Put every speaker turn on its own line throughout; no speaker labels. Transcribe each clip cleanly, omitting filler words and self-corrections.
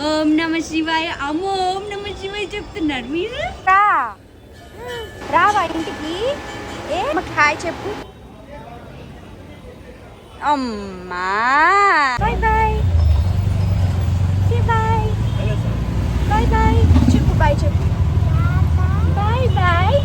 ఓం నమ శివాయ అమ్మో ఓం నమ శివాయ చెప్తున్నారు మీరు.
రావా ఇంటికి? ఏ హాయ్ చెప్పు. అమ్మా bye bye bye bye bye చెప్పు. బాయ్ చెప్పు. Bye bye.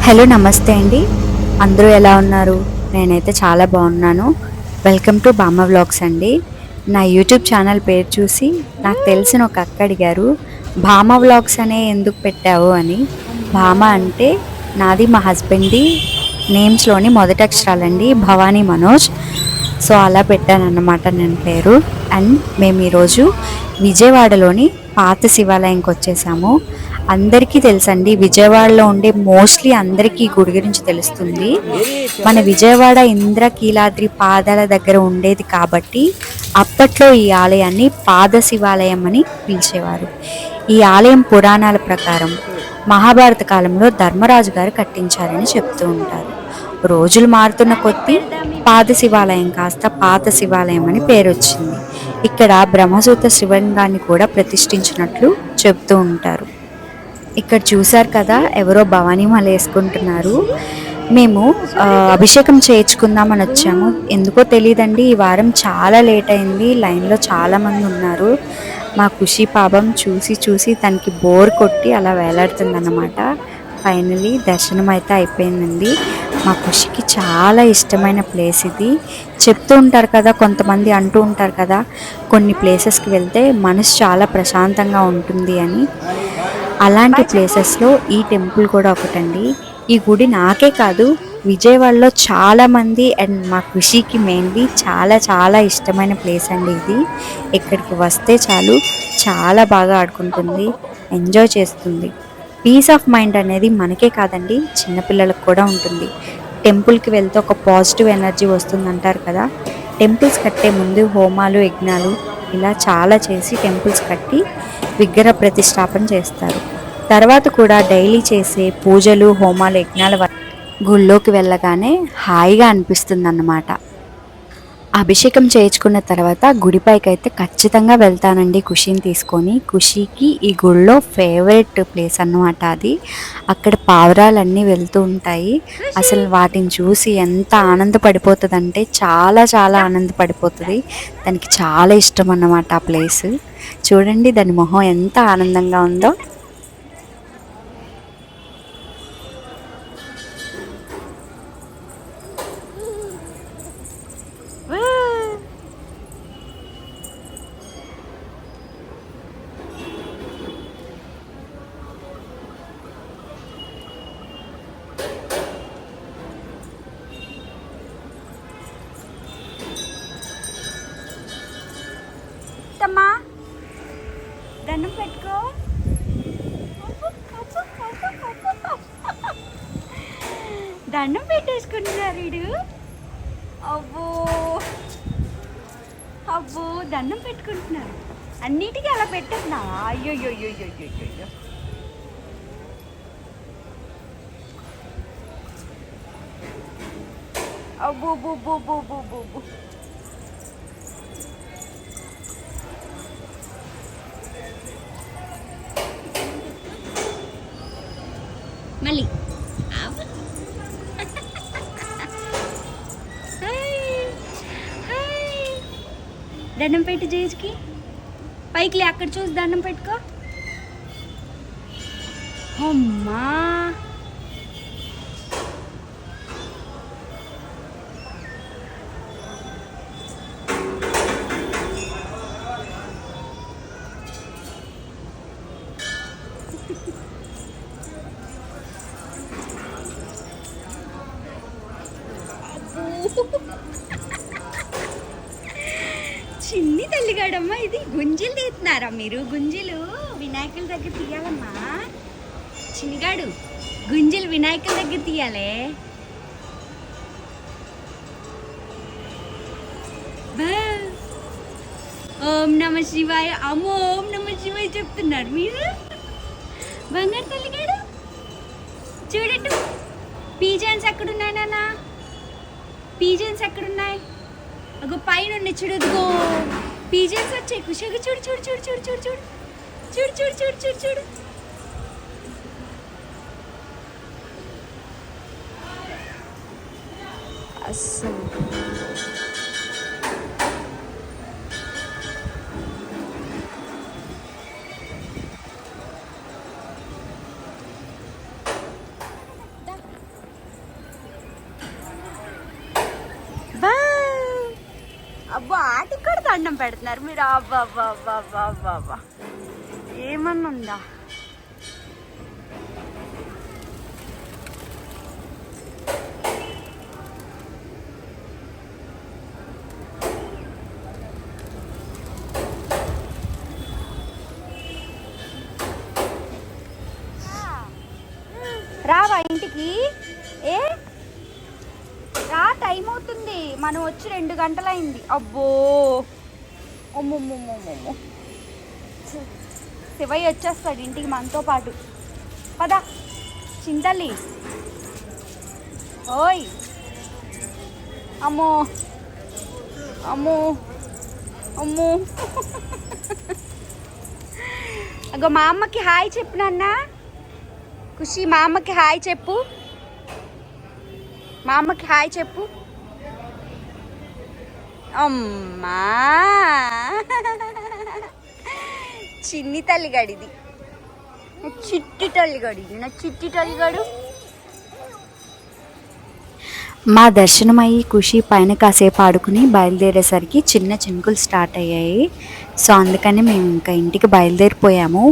హలో నమస్తే అండి, అందరూ ఎలా ఉన్నారు? నేనైతే చాలా బాగున్నాను. వెల్కమ్ టు బామ్మ వ్లాగ్స్ అండి. నా యూట్యూబ్ ఛానల్ పేరు చూసి నాకు తెలిసిన ఒక అక్క అడిగారు, బామ్మ వ్లాగ్స్ అనే ఎందుకు పెట్టావు అని. బామ్మ అంటే నాది మా హస్బెండ్ది నేమ్స్లోని మొదటి అక్షరాలండి, భవానీ మనోజ్. సో అలా పెట్టానన్నమాట నేను పేరు. అండ్ మేము ఈరోజు విజయవాడలోని పాత శివాలయంకి వచ్చేసాము. అందరికీ తెలుసండి, విజయవాడలో ఉండే మోస్ట్లీ అందరికీ ఈ గుడి గురించి తెలుస్తుంది. మన విజయవాడ ఇంద్రకీలాద్రి పాదాల దగ్గర ఉండేది కాబట్టి అప్పట్లో ఈ ఆలయాన్ని పాద శివాలయం అని పిలిచేవారు. ఈ ఆలయం పురాణాల ప్రకారం మహాభారత కాలంలో ధర్మరాజు గారు కట్టించారని చెప్తూ ఉంటారు. రోజులు మారుతున్న కొద్దీ పాద శివాలయం కాస్త పాత శివాలయం అని పేరు వచ్చింది. ఇక్కడ బ్రహ్మసూత్ర శివలింగాన్ని కూడా ప్రతిష్ఠించినట్లు చెప్తూ ఉంటారు. ఇక్కడ చూశారు కదా, ఎవరో భవానీ మాల వేసుకుంటున్నారు. మేము అభిషేకం చేయించుకుందామని వచ్చాము. ఎందుకో తెలియదండి, ఈ వారం చాలా లేట్ అయింది. లైన్లో చాలామంది ఉన్నారు. మా ఖుషి పాపం చూసి చూసి తనకి బోర్ కొట్టి అలా వేలాడుతుందన్నమాట. ఫైనలీ దర్శనం అయితే అయిపోయిందండి. మా ఖుషికి చాలా ఇష్టమైన ప్లేస్ ఇది. చెప్తూ ఉంటారు కదా, కొంతమంది అంటూ ఉంటారు కదా, కొన్ని ప్లేసెస్కి వెళ్తే మనసు చాలా ప్రశాంతంగా ఉంటుంది అని. అలాంటి ప్లేసెస్లో ఈ టెంపుల్ కూడా ఒకటండి. ఈ గుడి నాకే కాదు, విజయవాడలో చాలామంది అండ్ మా ఖుషికి మెయిన్లీ చాలా చాలా ఇష్టమైన ప్లేస్ అండి ఇది. ఇక్కడికి వస్తే చాలు చాలా బాగా ఆడుకుంటుంది, ఎంజాయ్ చేస్తుంది. పీస్ ఆఫ్ మైండ్ అనేది మనకే కాదండి, చిన్నపిల్లలకు కూడా ఉంటుంది. టెంపుల్కి వెళ్తే ఒక పాజిటివ్ ఎనర్జీ వస్తుంది అంటారు కదా. టెంపుల్స్ కట్టే ముందు హోమాలు యజ్ఞాలు ఇలా చాలా చేసి టెంపుల్స్ కట్టి విగ్రహ ప్రతిష్టాపన చేస్తారు. తర్వాత కూడా డైలీ చేసే పూజలు హోమాలు యజ్ఞాల వల్ల గుళ్ళోకి వెళ్ళగానే హాయిగా అనిపిస్తుంది అన్నమాట. అభిషేకం చేయించుకున్న తర్వాత గుడిపైకి అయితే ఖచ్చితంగా వెళ్తానండి ఖుషిని తీసుకొని. ఖుషికి ఈ గుడిలో ఫేవరెట్ ప్లేస్ అన్నమాట అది. అక్కడ పావురాలన్నీ వెళ్తూ ఉంటాయి. అసలు వాటిని చూసి ఎంత ఆనందపడిపోతుందంటే చాలా చాలా ఆనందపడిపోతుంది. దానికి చాలా ఇష్టం అన్నమాట ఆ ప్లేస్. చూడండి దాని మొహం ఎంత ఆనందంగా ఉందో.
దండం పెట్టుకో.
దండం పెట్టేసుకుంటున్నారు వీడు. అబ్బో అబ్బో దండం పెట్టుకుంటున్నారు. అన్నిటికీ అలా పెట్టేస్తున్నా. అయ్యోయ్యోయ్యోయ్యోయ్యో. అబ్బో బో బో బో బో బో బో. మళ్ళీ దండం పెట్టి జేజ్కి పైకి లే, అక్కడ చూసి దండం పెట్టుకో. అమ్మా చిన్ని తల్లిగాడమ్మా. ఇది గుంజీలు తీస్తున్నారా మీరు? గుంజీలు వినాయకుల దగ్గర తీయాలమ్మా. చిన్నిగాడు గుంజీలు వినాయకుల దగ్గర తీయాలే. ఓం నమ శివాయ అమ్మో ఓం నమ శివాయ చెప్తున్నారు మీరు. బంగారు తల్లిగాడు చూడండి. పీజన్స్ ఎక్కడున్నాయి నాన్న? పీజన్స్ ఎక్కడున్నాయి? అగో పైన చూడు, ఇదిగో పీజన్స్ వచ్చాయి. కుషగా చూడు చూడు చూడు చూడు చూడు చూడు చూడు చూడు చూడు చూడు చూడు. అస్సలు అబ్బా ఆటికి కూడా దండం పెడుతున్నారు మీరు. అబ్బా అబ్బా అబ్బా అబ్బా అబ్బా అబ్బా ఏమన్నా ఉందా? రావా ఇంటికి? ఏ రా, టైం అవుతుంది. మనం వచ్చి 2 గంటలైంది. అబ్బో అమ్మమ్మమ్మమ్మమ్మ, శివయ్య వచ్చేస్తాడు ఇంటికి మనతో పాటు. పద చింతల్లి. ఓయ్ అమ్మో అమ్మో అమ్మో. అగో మా అమ్మకి హాయ్ చెప్పు నాన్న. ఖుషి మా అమ్మకి హాయ్ చెప్పు. మా అమ్మకి హాయ్ చెప్పు. అమ్మా చిన్ని తల్లిగడిది, చిట్టి తల్లిగడిది, నా చిట్టి తల్లిగడు.
మా దర్శనం అయ్యి ఖుషి పైన కాసేపు ఆడుకుని బయలుదేరేసరికి చిన్న చినుకులు స్టార్ట్ అయ్యాయి. సో అందుకని మేము ఇంకా ఇంటికి బయలుదేరిపోయాము.